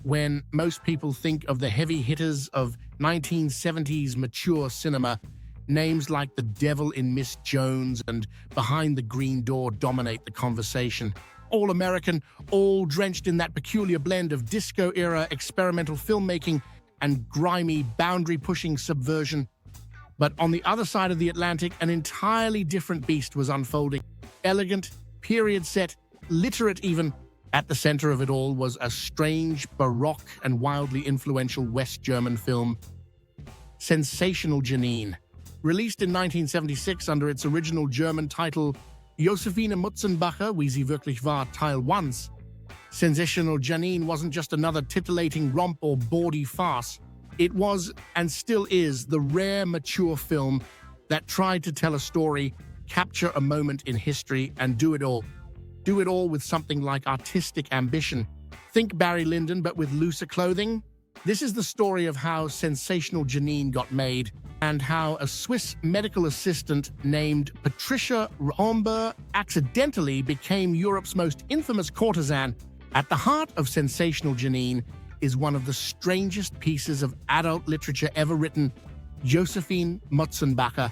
When most people think of the heavy hitters of 1970s mature cinema, names like The Devil in Miss Jones and Behind the Green Door dominate the conversation. All American, all drenched in that peculiar blend of disco-era experimental filmmaking and grimy, boundary-pushing subversion. But on the other side of the Atlantic, an entirely different beast was unfolding. Elegant, period set, literate even. At the center of it all was a strange, baroque, and wildly influential West German film, Sensational Janine. Released in 1976 under its original German title Josephine Mutzenbacher, wie sie wirklich war, Teil 1, Sensational Janine wasn't just another titillating romp or bawdy farce. It was, and still is, the rare, mature film that tried to tell a story, capture a moment in history, and do it all. Do it all with something like artistic ambition. Think Barry Lyndon, but with looser clothing? This is the story of how Sensational Janine got made, and how a Swiss medical assistant named Patricia Romberg accidentally became Europe's most infamous courtesan. At the heart of Sensational Janine is one of the strangest pieces of adult literature ever written, Josephine Mutzenbacher,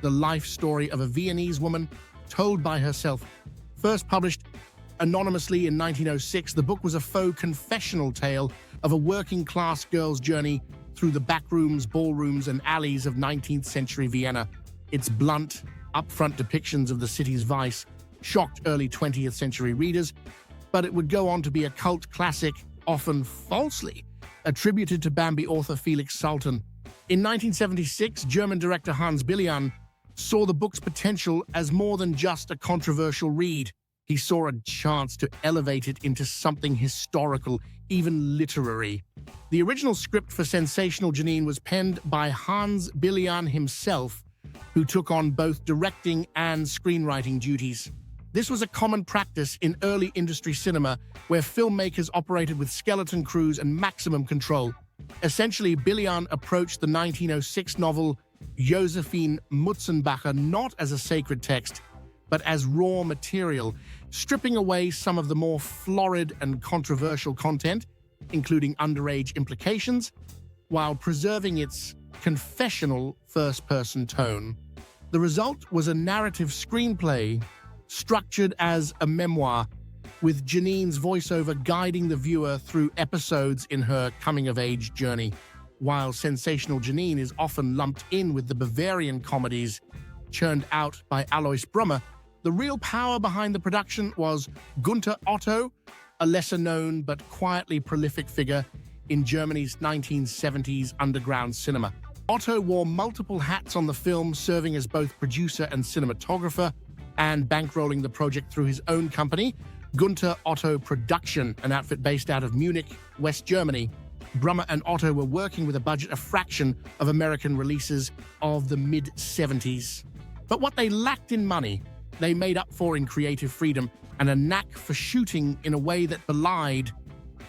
the life story of a Viennese woman told by herself. First published anonymously in 1906, the book was a faux confessional tale of a working-class girl's journey through the backrooms, ballrooms, and alleys of 19th century Vienna. Its blunt, upfront depictions of the city's vice shocked early 20th century readers, but it would go on to be a cult classic, often falsely attributed to Bambi author Felix Salten. In 1976, German director Hans Billian saw the book's potential as more than just a controversial read. He saw a chance to elevate it into something historical, even literary. The original script for Sensational Janine was penned by Hans Billian himself, who took on both directing and screenwriting duties. This was a common practice in early industry cinema, where filmmakers operated with skeleton crews and maximum control. Essentially, Billian approached the 1906 novel Josephine Mutzenbacher not as a sacred text, but as raw material, stripping away some of the more florid and controversial content, including underage implications, while preserving its confessional first-person tone. The result was a narrative screenplay structured as a memoir, with Janine's voiceover guiding the viewer through episodes in her coming-of-age journey. While Sensational Janine is often lumped in with the Bavarian comedies churned out by Alois Brummer, the real power behind the production was Gunther Otto, a lesser-known but quietly prolific figure in Germany's 1970s underground cinema. Otto wore multiple hats on the film, serving as both producer and cinematographer, and bankrolling the project through his own company, Gunther Otto Production, an outfit based out of Munich, West Germany. Brummer and Otto were working with a budget a fraction of American releases of the mid-70s. But what they lacked in money, they made up for in creative freedom and a knack for shooting in a way that belied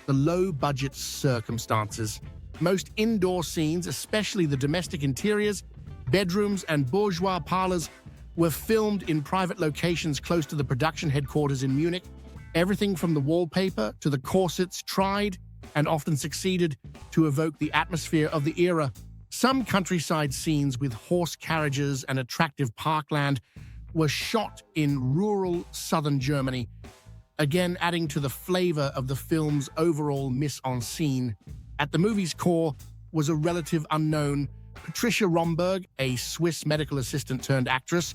the low-budget circumstances. Most indoor scenes, especially the domestic interiors, bedrooms, and bourgeois parlors, were filmed in private locations close to the production headquarters in Munich. Everything from the wallpaper to the corsets tried and often succeeded to evoke the atmosphere of the era. Some countryside scenes with horse carriages and attractive parkland were shot in rural southern Germany, again adding to the flavor of the film's overall mise-en-scene. At the movie's core was a relative unknown, Patricia Romberg, a Swiss medical assistant turned actress,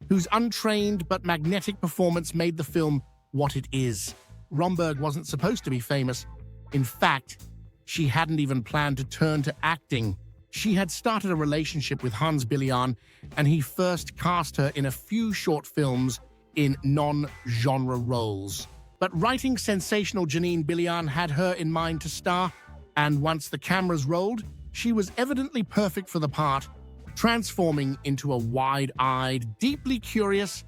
whose untrained but magnetic performance made the film what it is. Romberg wasn't supposed to be famous. In fact, she hadn't even planned to turn to acting. She had started a relationship with Hans Billian, and he first cast her in a few short films in non-genre roles. But writing Sensational Janine, Billian had her in mind to star, and once the cameras rolled, she was evidently perfect for the part, transforming into a wide-eyed, deeply curious,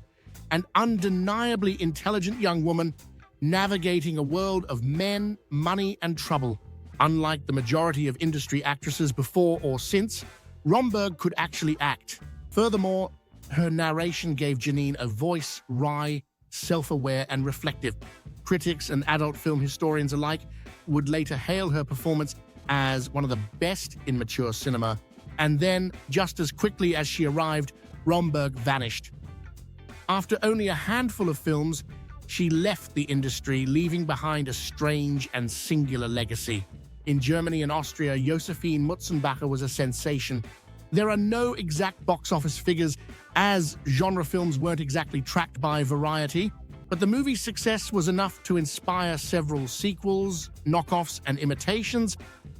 and undeniably intelligent young woman navigating a world of men, money, and trouble. Unlike the majority of industry actresses before or since, Romberg could actually act. Furthermore, her narration gave Janine a voice, wry, self-aware, and reflective. Critics and adult film historians alike would later hail her performance as one of the best in mature cinema. And then, just as quickly as she arrived, Romberg vanished. After only a handful of films, she left the industry, leaving behind a strange and singular legacy. In Germany and Austria, Josephine Mutzenbacher was a sensation. There are no exact box office figures, as genre films weren't exactly tracked by Variety, but the movie's success was enough to inspire several sequels, knockoffs, and imitations,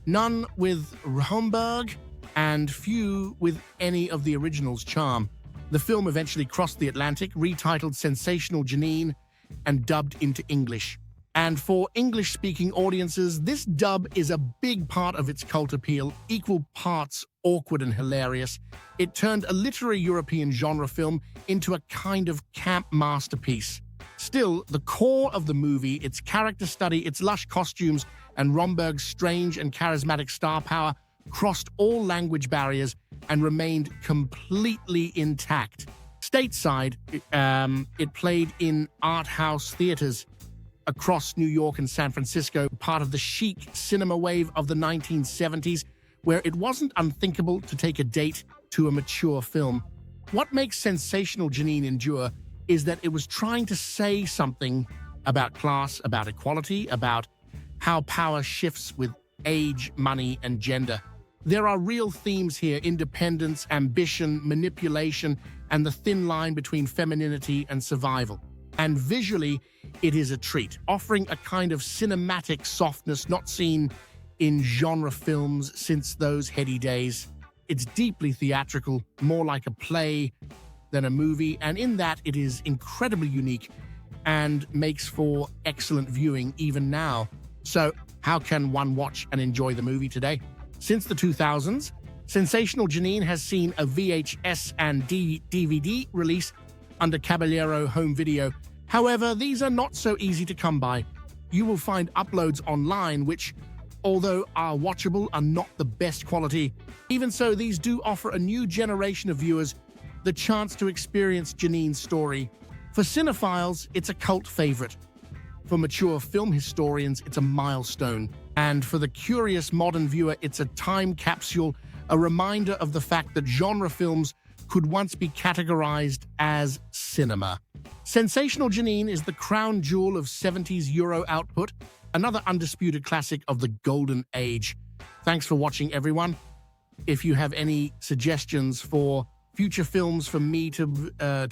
none with Romberg, and few with any of the original's charm. The film eventually crossed the Atlantic, retitled Sensational Janine, and dubbed into English. And for English-speaking audiences, this dub is a big part of its cult appeal, equal parts awkward and hilarious. It turned a literary European genre film into a kind of camp masterpiece. Still, the core of the movie, its character study, its lush costumes, and Romberg's strange and charismatic star power crossed all language barriers and remained completely intact. Stateside, it played in art house theaters across New York and San Francisco, part of the chic cinema wave of the 1970s, where it wasn't unthinkable to take a date to a mature film. What makes Sensational Janine endure is that it was trying to say something about class, about equality, about how power shifts with age, money, and gender. There are real themes here: independence, ambition, manipulation, and the thin line between femininity and survival. And visually, it is a treat, offering a kind of cinematic softness not seen in genre films since those heady days. It's deeply theatrical, more like a play than a movie, and in that it is incredibly unique and makes for excellent viewing even now. So, how can one watch and enjoy the movie today? Since the 2000s, Sensational Janine has seen a VHS and DVD release under Caballero Home Video. However, these are not so easy to come by. You will find uploads online which, although are watchable, are not the best quality. Even so, these do offer a new generation of viewers the chance to experience Janine's story. For cinephiles, it's a cult favorite. For mature film historians, it's a milestone. And for the curious modern viewer, it's a time capsule, a reminder of the fact that genre films could once be categorized as cinema. Sensational Janine is the crown jewel of 70s Euro output, another undisputed classic of the golden age. Thanks for watching, everyone. If you have any suggestions for future films for me to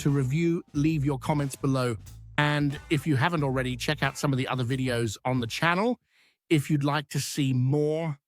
review, leave your comments below. And if you haven't already, check out some of the other videos on the channel if you'd like to see more